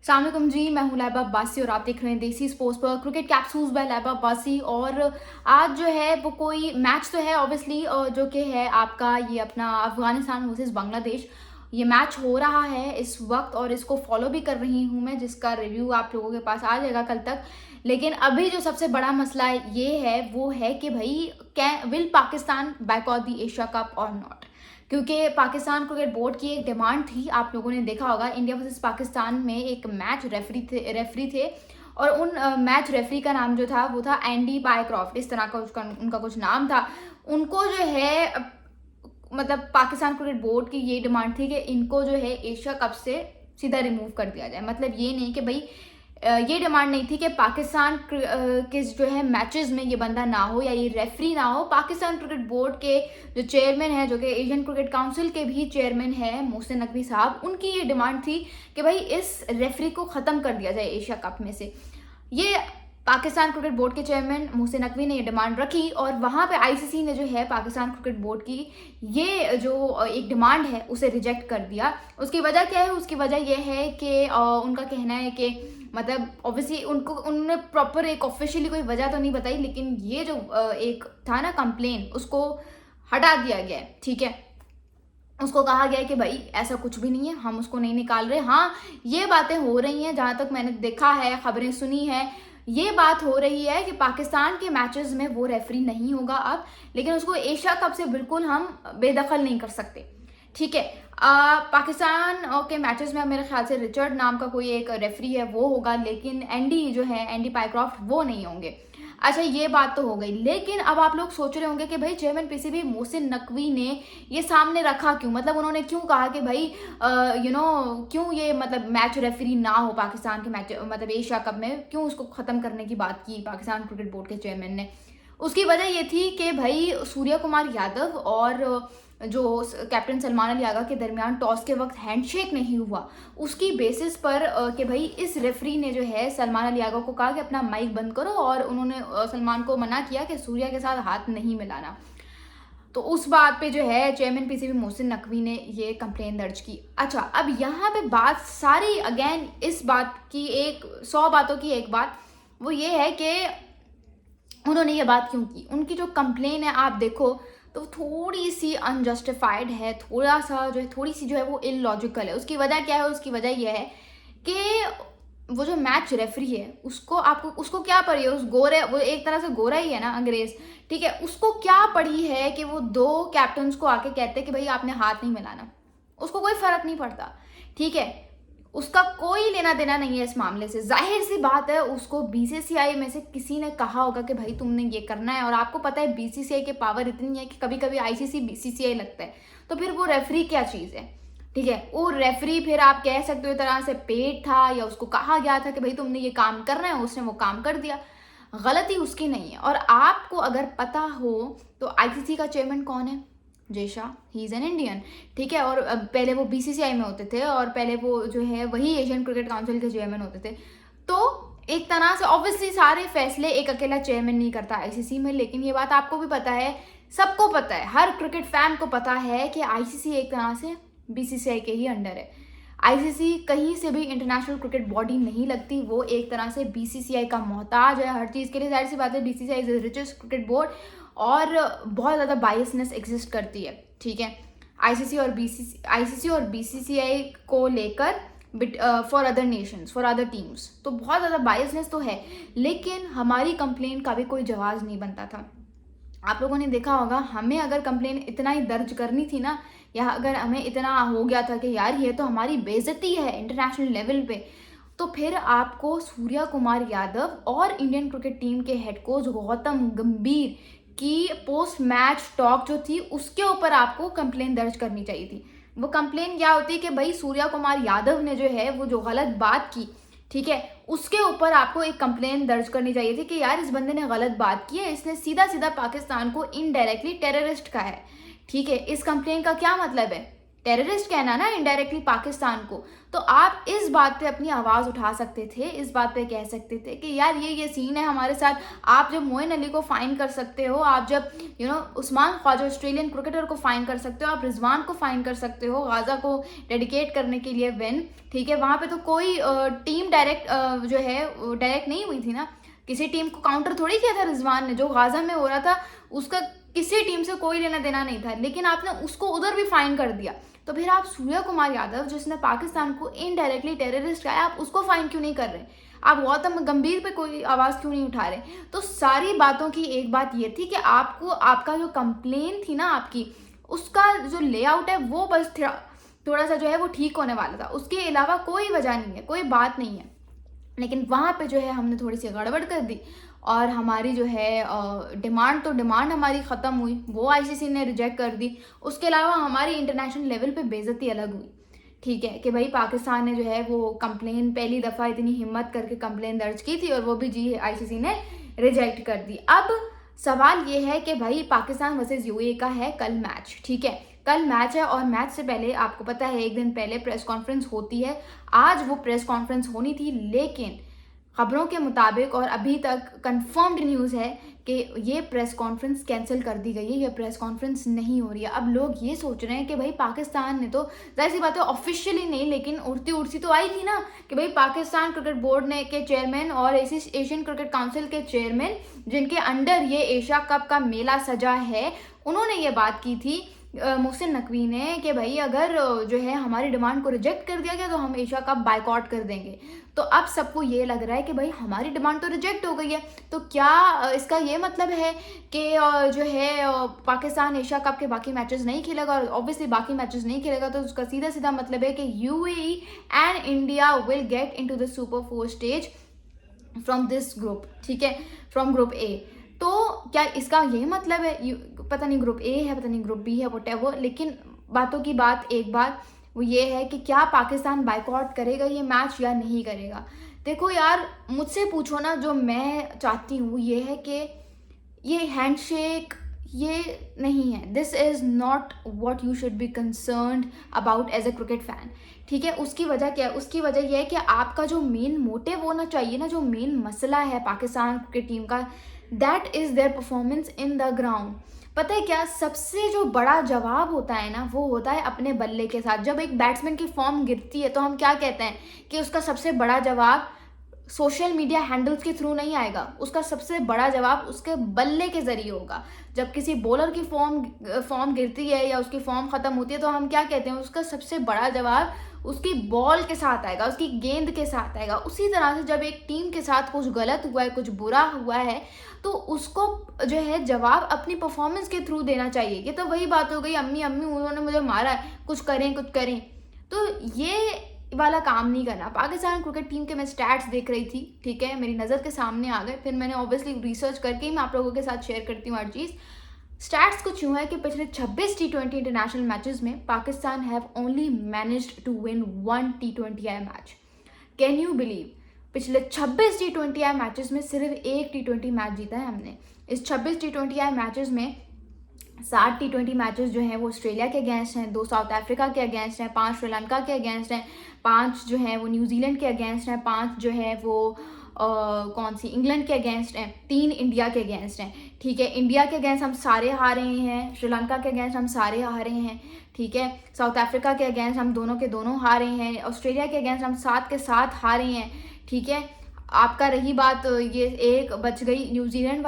अस्सलाम वालेकुम जी, मैं हूँ लैबा अब्बासी और आप देख रहे हैं देसी स्पोर्ट्स पर क्रिकेट कैप्सूल्स बाय लैबा अब्बासी। और आज जो है वो कोई मैच तो है ऑब्वियसली, जो कि है आपका ये अपना अफगानिस्तान वर्सेस बांग्लादेश। ये मैच हो रहा है इस वक्त और इसको फॉलो भी कर रही हूँ मैं, जिसका रिव्यू आप लोगों के पास आ जाएगा कल तक। लेकिन अभी जो सबसे बड़ा मसला ये है वो है कि भाई can will Pakistan back out the Asia cup और नॉट। क्योंकि पाकिस्तान क्रिकेट बोर्ड की एक डिमांड थी, आप लोगों ने देखा होगा इंडिया वर्सेस पाकिस्तान में एक मैच रेफरी थे और उन मैच रेफरी का नाम जो था वो था एंडी बायक्रॉफ्ट, इस तरह का उनका कुछ नाम था। उनको जो है मतलब पाकिस्तान क्रिकेट बोर्ड की ये डिमांड थी कि इनको जो है एशिया कप से सीधा रिमूव कर दिया जाए। मतलब ये नहीं कि भाई ये डिमांड नहीं थी कि पाकिस्तान के जो है मैचेस में ये बंदा ना हो या ये रेफरी ना हो। पाकिस्तान क्रिकेट बोर्ड के जो चेयरमैन है, जो कि एशियन क्रिकेट काउंसिल के भी चेयरमैन है मोहसिन नकवी साहब, उनकी ये डिमांड थी कि भाई इस रेफरी को ख़त्म कर दिया जाए एशिया कप में से। ये पाकिस्तान क्रिकेट बोर्ड के चेयरमैन मोहसिन नकवी ने ये डिमांड रखी और वहाँ पे आईसीसी ने जो है पाकिस्तान क्रिकेट बोर्ड की ये जो एक डिमांड है उसे रिजेक्ट कर दिया। उसकी वजह क्या है? उसकी वजह यह है कि उनका कहना है कि मतलब ऑब्वियसली उन्होंने प्रॉपर एक ऑफिशियली कोई वजह तो नहीं बताई, लेकिन ये जो एक था ना कंप्लेन, उसको हटा दिया गया है। ठीक है, उसको कहा गया है कि भाई ऐसा कुछ भी नहीं है, हम उसको नहीं निकाल रहे। हाँ, ये बातें हो रही हैं, जहाँ तक मैंने देखा है, खबरें सुनी है, ये बात हो रही है कि पाकिस्तान के मैचेस में वो रेफरी नहीं होगा अब, लेकिन उसको एशिया कप से बिल्कुल हम बेदखल नहीं कर सकते। ठीक है, पाकिस्तान के मैचेस में मेरे ख्याल से रिचर्ड नाम का कोई एक रेफरी है वो होगा, लेकिन एंडी जो है, एंडी पायक्रॉफ्ट, वो नहीं होंगे। अच्छा, ये बात तो हो गई, लेकिन अब आप लोग सोच रहे होंगे कि भाई चेयरमैन पीसीबी मोहसिन नकवी ने ये सामने रखा क्यों? मतलब उन्होंने क्यों कहा कि भाई क्यों ये मतलब मैच रेफरी ना हो पाकिस्तान के मैच मतलब एशिया कप में, क्यों उसको ख़त्म करने की बात की पाकिस्तान क्रिकेट बोर्ड के चेयरमैन ने? उसकी वजह ये थी कि भाई सूर्या कुमार यादव और जो कैप्टन सलमान अली आगा के दरमियान टॉस के वक्त हैंडशेक नहीं हुआ, उसकी बेसिस पर कि भाई इस रेफरी ने जो है सलमान अली आगा को कहा कि अपना माइक बंद करो, और उन्होंने सलमान को मना किया कि सूर्या के साथ हाथ नहीं मिलाना। तो उस बात पे जो है चेयरमैन पीसीबी मोहसिन नकवी ने ये कंप्लेन दर्ज की। अच्छा, अब यहाँ पे बात सारी अगेन इस बात की, एक 100 बातों की एक बात वो ये है कि उन्होंने ये बात क्यों की। उनकी जो कंप्लेन है आप देखो तो थोड़ी सी अनजस्टिफाइड है, थोड़ा सा जो है, थोड़ी सी जो है वो इलॉजिकल है। उसकी वजह क्या है? उसकी वजह यह है कि वो जो मैच रेफरी है उसको क्या पड़ी है? उस गोरे, वो एक तरह से गोरा ही है ना, अंग्रेज। ठीक है, उसको क्या पड़ी है कि वो 2 कैप्टन्स को आके कहते हैं कि भाई आपने हाथ नहीं मिलाना? उसको कोई फर्क नहीं पड़ता। ठीक है, उसका कोई लेना देना नहीं है इस मामले से। जाहिर सी बात है, उसको बीसीसीआई में से किसी ने कहा होगा कि भाई तुमने ये करना है, और आपको पता है बीसीसीआई की पावर इतनी है कि कभी कभी आईसीसी बीसीसीआई लगता है, तो फिर वो रेफरी क्या चीज़ है? ठीक है, वो रेफरी फिर आप कह सकते हो एक तरह से पेड था, या उसको कहा गया था कि भाई तुमने ये काम करना है, उसने वो काम कर दिया। गलती उसकी नहीं है। और आपको अगर पता हो तो आईसीसी का चेयरमैन कौन है? Jay Shah, he is an Indian. ठीक है, और पहले वो बीसीसीआई में होते थे और पहले वो जो है वही एशियन क्रिकेट काउंसिल के चेयरमैन होते थे। तो एक तरह से ऑब्वियसली सारे फैसले एक अकेला चेयरमैन नहीं करता आईसीसी में, लेकिन ये बात आपको भी पता है, सबको पता है, हर क्रिकेट फैन को पता है कि आईसीसी एक तरह से बीसीसीआई के ही अंडर है। आईसीसी कहीं से भी इंटरनेशनल क्रिकेट बॉडी नहीं लगती, वो एक तरह से बीसीसीआई का मोहताज है हर चीज़ के लिए। जाहिर सी बात है, BCCI is the richest cricket board और बहुत ज़्यादा बायसनेस एग्जिस्ट करती है। ठीक है, आईसीसी और बीसीसीआई को लेकर for other Nations, for other teams, तो बहुत ज़्यादा बायसनेस तो है, लेकिन हमारी कंप्लेन का भी कोई जवाब नहीं बनता था। आप लोगों ने देखा होगा, हमें अगर कंप्लेन इतना ही दर्ज करनी थी ना, या अगर हमें इतना हो गया था कि यार ये तो हमारी बेइज्जती है इंटरनेशनल लेवल पे, तो फिर आपको सूर्या कुमार यादव और इंडियन क्रिकेट टीम के हेड कोच गौतम गंभीर की पोस्ट मैच टॉक जो थी उसके ऊपर आपको कंप्लेन दर्ज करनी चाहिए थी। वो कंप्लेन क्या होती है कि भाई सूर्या कुमार यादव ने जो है वो जो गलत बात की, ठीक है, उसके ऊपर आपको एक कंप्लेन दर्ज करनी चाहिए थी कि यार इस बंदे ने गलत बात की है, इसने सीधा सीधा पाकिस्तान को इनडायरेक्टली टेररिस्ट कहा है। ठीक है, इस कंप्लेन का क्या मतलब है? टेररिस्ट कहना ना इनडायरेक्टली पाकिस्तान को, तो आप इस बात पे अपनी आवाज़ उठा सकते थे, इस बात पे कह सकते थे कि यार ये सीन है हमारे साथ। आप जब मोइन अली को फाइन कर सकते हो, आप जब उस्मान ख्वाजा ऑस्ट्रेलियन क्रिकेटर को फाइन कर सकते हो, आप रिजवान को फाइन कर सकते हो गाजा को डेडिकेट करने के लिए विन, ठीक है। वहाँ पे तो कोई टीम डायरेक्ट जो है डायरेक्ट नहीं हुई थी ना, किसी टीम को काउंटर थोड़ी किया था रिजवान ने। जो गाजा में हो रहा था उसका किसी टीम से कोई लेना देना नहीं था, लेकिन आपने उसको उधर भी फाइन कर दिया। तो फिर आप सूर्या कुमार यादव जिसने पाकिस्तान को इनडायरेक्टली टेररिस्ट कहा, आप उसको फाइन क्यों नहीं कर रहे? आप गौतम गंभीर पे कोई आवाज़ क्यों नहीं उठा रहे? तो सारी बातों की एक बात ये थी कि आपको आपका जो कंप्लेन थी ना आपकी, उसका जो लेआउट है वो बस थोड़ा सा जो है वो ठीक होने वाला था, उसके अलावा कोई वजह नहीं है, कोई बात नहीं है। लेकिन वहाँ पे जो है हमने थोड़ी सी गड़बड़ कर दी और हमारी जो है डिमांड हमारी ख़त्म हुई, वो आईसीसी ने रिजेक्ट कर दी। उसके अलावा हमारी इंटरनेशनल लेवल पे बेइज्जती अलग हुई, ठीक है, कि भाई पाकिस्तान ने जो है वो कंप्लेन पहली दफ़ा इतनी हिम्मत करके कंप्लेन दर्ज की थी और वो भी जी आईसीसी ने रिजेक्ट कर दी। अब सवाल ये है कि भाई पाकिस्तान वर्सेस यूएई का है कल मैच, ठीक है, कल मैच है और मैच से पहले आपको पता है एक दिन पहले प्रेस कॉन्फ्रेंस होती है। आज वो प्रेस कॉन्फ्रेंस होनी थी, लेकिन खबरों के मुताबिक और अभी तक कंफर्म्ड न्यूज़ है कि ये प्रेस कॉन्फ्रेंस कैंसिल कर दी गई है, ये प्रेस कॉन्फ्रेंस नहीं हो रही है। अब लोग ये सोच रहे हैं कि भाई पाकिस्तान ने तो जाहिर सी बात है ऑफिशियली नहीं, लेकिन उड़ती तो आई थी ना कि भाई पाकिस्तान क्रिकेट बोर्ड ने के चेयरमैन और एशियन क्रिकेट काउंसिल के चेयरमैन जिनके अंडर ये एशिया कप का मेला सजा है, उन्होंने ये बात की थी मोहसिन नकवी ने कि भाई अगर जो है हमारी डिमांड को रिजेक्ट कर दिया गया तो हम एशिया कप बाइकआउट कर देंगे। तो अब सबको ये लग रहा है कि भाई हमारी डिमांड तो रिजेक्ट हो गई है, तो क्या इसका ये मतलब है कि जो है पाकिस्तान एशिया कप के बाकी मैचेस नहीं खेलेगा? और ऑब्वियसली बाकी मैचेस नहीं खेलेगा तो उसका सीधा मतलब है कि UAE and India will get into the super 4 stage from this group, ठीक है, फ्रॉम ग्रुप ए। तो क्या इसका ये मतलब है, पता नहीं ग्रुप ए है, पता नहीं ग्रुप बी है, व्हाटएवर, लेकिन बातों की बात एक बात वो ये है कि क्या पाकिस्तान बाइकआउट करेगा ये मैच या नहीं करेगा? देखो यार, मुझसे पूछो ना, जो मैं चाहती हूँ ये है कि ये हैंडशेक ये नहीं है, this is not what you should be concerned about as a cricket fan, ठीक है। उसकी वजह क्या है? उसकी वजह यह है कि आपका जो मेन मोटिव होना चाहिए ना, जो मेन मसला है पाकिस्तान क्रिकेट टीम का, that is their performance in the ground. पता है क्या, सबसे जो बड़ा जवाब होता है ना वो होता है अपने बल्ले के साथ। जब एक बैट्समैन की फॉर्म गिरती है तो हम क्या कहते हैं कि उसका सबसे बड़ा जवाब सोशल मीडिया हैंडल्स के थ्रू नहीं आएगा, उसका सबसे बड़ा जवाब उसके बल्ले के ज़रिए होगा। जब किसी बॉलर की फॉर्म गिरती है या उसकी फॉर्म ख़त्म होती है तो हम क्या कहते हैं, उसका सबसे बड़ा जवाब उसकी बॉल के साथ आएगा, उसकी गेंद के साथ आएगा। उसी तरह से जब एक टीम के साथ कुछ गलत हुआ है, कुछ बुरा हुआ है, तो उसको जो है जवाब अपनी परफॉर्मेंस के थ्रू देना चाहिए। ये तो वही बात हो गई, अम्मी उन्होंने मुझे मारा है, कुछ करें। तो ये वाला काम नहीं करना। पाकिस्तान क्रिकेट टीम के मैं स्टैट्स देख रही थी, ठीक है, मेरी नज़र के सामने आ गए, फिर मैंने ऑब्वियसली रिसर्च करके ही मैं आप लोगों के साथ शेयर करती हूँ हर चीज़। स्टैट्स कुछ यूँ है कि पिछले 26 T20 इंटरनेशनल मैचेस में Pakistan have only managed to win 1 T20I match. Can you believe, पिछले 26 T20I मैचेस में सिर्फ एक T20 मैच जीता है हमने। इस 26 T20I मैचेस में 7 T20 मैचेस जो हैं वो ऑस्ट्रेलिया के अगेंस्ट हैं, 2 साउथ अफ्रीका के अगेंस्ट हैं, 5 श्रीलंका के अगेंस्ट हैं, 5 जो हैं वो न्यूजीलैंड के अगेंस्ट हैं, 5 जो है वो इंग्लैंड के अगेंस्ट हैं, 3 इंडिया के अगेंस्ट हैं, ठीक है। इंडिया के अगेंस्ट हम सारे हारे हैं, श्रीलंका के अगेंस्ट हम सारे हारे हैं, ठीक है। साउथ अफ्रीका के अगेंस्ट हम दोनों के दोनों हारे हैं, ऑस्ट्रेलिया के अगेंस्ट हम 7 के 7 हारे हैं, ठीक है। आपका रही बात ये एक बच गई न्यूजीलैंड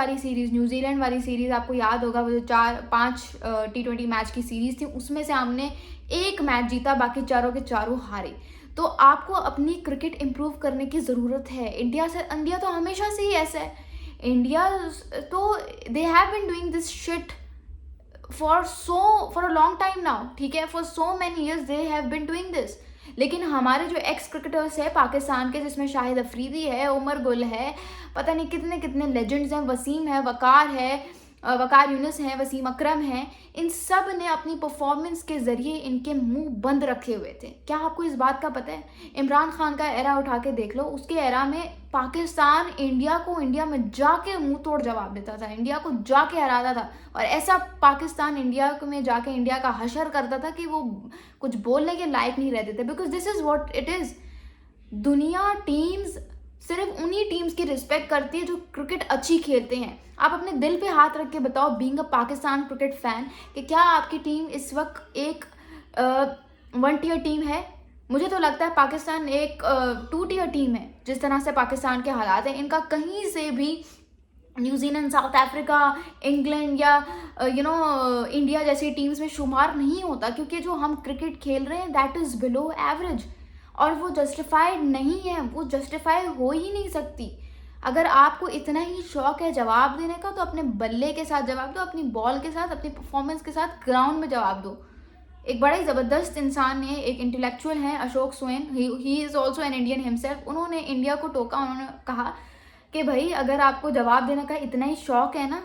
वाली सीरीज़ आपको याद होगा, वो जो 4-5 T20 मैच की सीरीज़ थी, उसमें से हमने एक मैच जीता, बाकी चारों के चारों हारे। तो आपको अपनी क्रिकेट इम्प्रूव करने की ज़रूरत है। इंडिया तो हमेशा से ही ऐसा है, इंडिया तो they have been doing this shit for a long time now, ठीक है, for so many years they have been doing this. लेकिन हमारे जो एक्स क्रिकेटर्स है पाकिस्तान के, जिसमें शाहिद अफरीदी है, उमर गुल है, पता नहीं कितने कितने लेजेंड्स हैं, वसीम है, वकार है, वकार यूनिस हैं, वसीम अकरम हैं, इन सब ने अपनी परफॉर्मेंस के ज़रिए इनके मुंह बंद रखे हुए थे। क्या आपको इस बात का पता है? इमरान खान का एरा उठा के देख लो, उसके एरा में पाकिस्तान इंडिया को इंडिया में जाके मुंह तोड़ जवाब देता था, इंडिया को जाके हराता था, और ऐसा पाकिस्तान इंडिया में जाके इंडिया का हशर करता था कि वो कुछ बोलने के लायक नहीं रहते थे। Because this is what it is. दुनिया टीम्स सिर्फ उन्हीं टीम्स की रिस्पेक्ट करती है जो क्रिकेट अच्छी खेलते हैं। आप अपने दिल पे हाथ रख के बताओ, being a Pakistan cricket fan, कि क्या आपकी टीम इस वक्त एक 1 टियर टीम है? मुझे तो लगता है पाकिस्तान एक 2 टियर टीम है। जिस तरह से पाकिस्तान के हालात हैं, इनका कहीं से भी न्यूजीलैंड, साउथ अफ्रीका, इंग्लैंड या इंडिया जैसी टीम्स में शुमार नहीं होता, क्योंकि जो हम क्रिकेट खेल रहे हैं दैट इज़ बिलो एवरेज, और वो जस्टिफाइड नहीं है, वो जस्टिफाई हो ही नहीं सकती। अगर आपको इतना ही शौक है जवाब देने का, तो अपने बल्ले के साथ जवाब दो, अपनी बॉल के साथ, अपनी परफॉर्मेंस के साथ ग्राउंड में जवाब दो। एक बड़ा ही ज़बरदस्त इंसान है, एक इंटेलेक्चुअल है, Ashok swan, he is also an Indian himself. उन्होंने इंडिया को टोका, उन्होंने कहा कि भाई अगर आपको जवाब देने का इतना ही शौक है ना,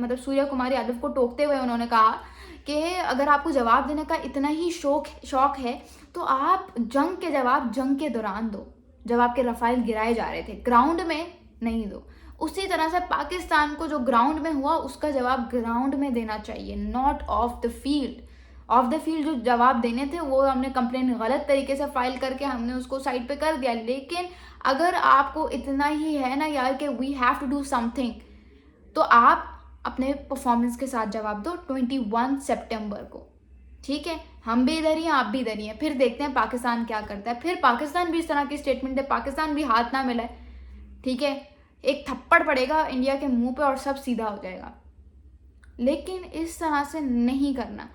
मतलब सूर्या कुमार यादव को टोकते हुए उन्होंने कहा कि अगर आपको जवाब देने का इतना ही शौक है, तो आप जंग के जवाब जंग के दौरान दो, जब आपके रफाइल गिराए जा रहे थे, ग्राउंड में नहीं दो। उसी तरह से पाकिस्तान को जो ग्राउंड में हुआ उसका जवाब ग्राउंड में देना चाहिए, not of the field. Of the field जो जवाब देने थे वो हमने कंप्लेंट गलत तरीके से फाइल करके हमने उसको साइड पे कर दिया। लेकिन अगर आपको इतना ही है ना यार कि we have to do something, तो आप अपने परफॉर्मेंस के साथ जवाब दो 21 सितंबर को। ठीक है, हम भी इधर ही हैं, आप भी इधर ही हैं। फिर देखते हैं पाकिस्तान क्या करता है। फिर पाकिस्तान भी इस तरह की स्टेटमेंट है, पाकिस्तान भी हाथ ना मिलाए, ठीक है, एक थप्पड़ पड़ेगा इंडिया के मुंह पे और सब सीधा हो जाएगा। लेकिन इस तरह से नहीं करना,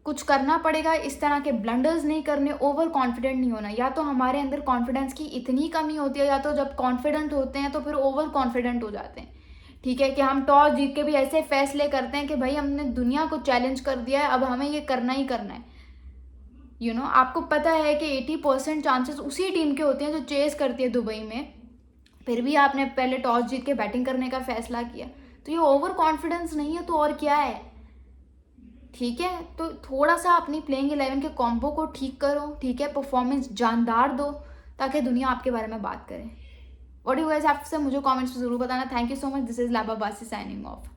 कुछ करना पड़ेगा, इस तरह के ब्लंडर्स नहीं करने, ओवर कॉन्फिडेंट नहीं होना। या तो हमारे अंदर कॉन्फिडेंस की इतनी कमी होती है, या तो जब कॉन्फिडेंट होते हैं तो फिर ओवर कॉन्फिडेंट हो जाते हैं। ठीक है, कि हम टॉस जीत के भी ऐसे फैसले करते हैं कि भाई हमने दुनिया को चैलेंज कर दिया है, अब हमें ये करना ही करना है। आपको पता है कि 80% चांसेस उसी टीम के होते हैं जो चेस करती है दुबई में, फिर भी आपने पहले टॉस जीत के बैटिंग करने का फैसला किया। तो ये ओवर कॉन्फिडेंस नहीं है तो और क्या है? ठीक है, तो थोड़ा सा अपनी प्लेइंग 11 के कॉम्बो को ठीक करो, ठीक है, परफॉर्मेंस जानदार दो, ताकि दुनिया आपके बारे में बात करे। What do you guys have to say, मुझे कमेंट्स में जरूर बताना। Thank you so much. This is लाबा बासी साइनिंग ऑफ।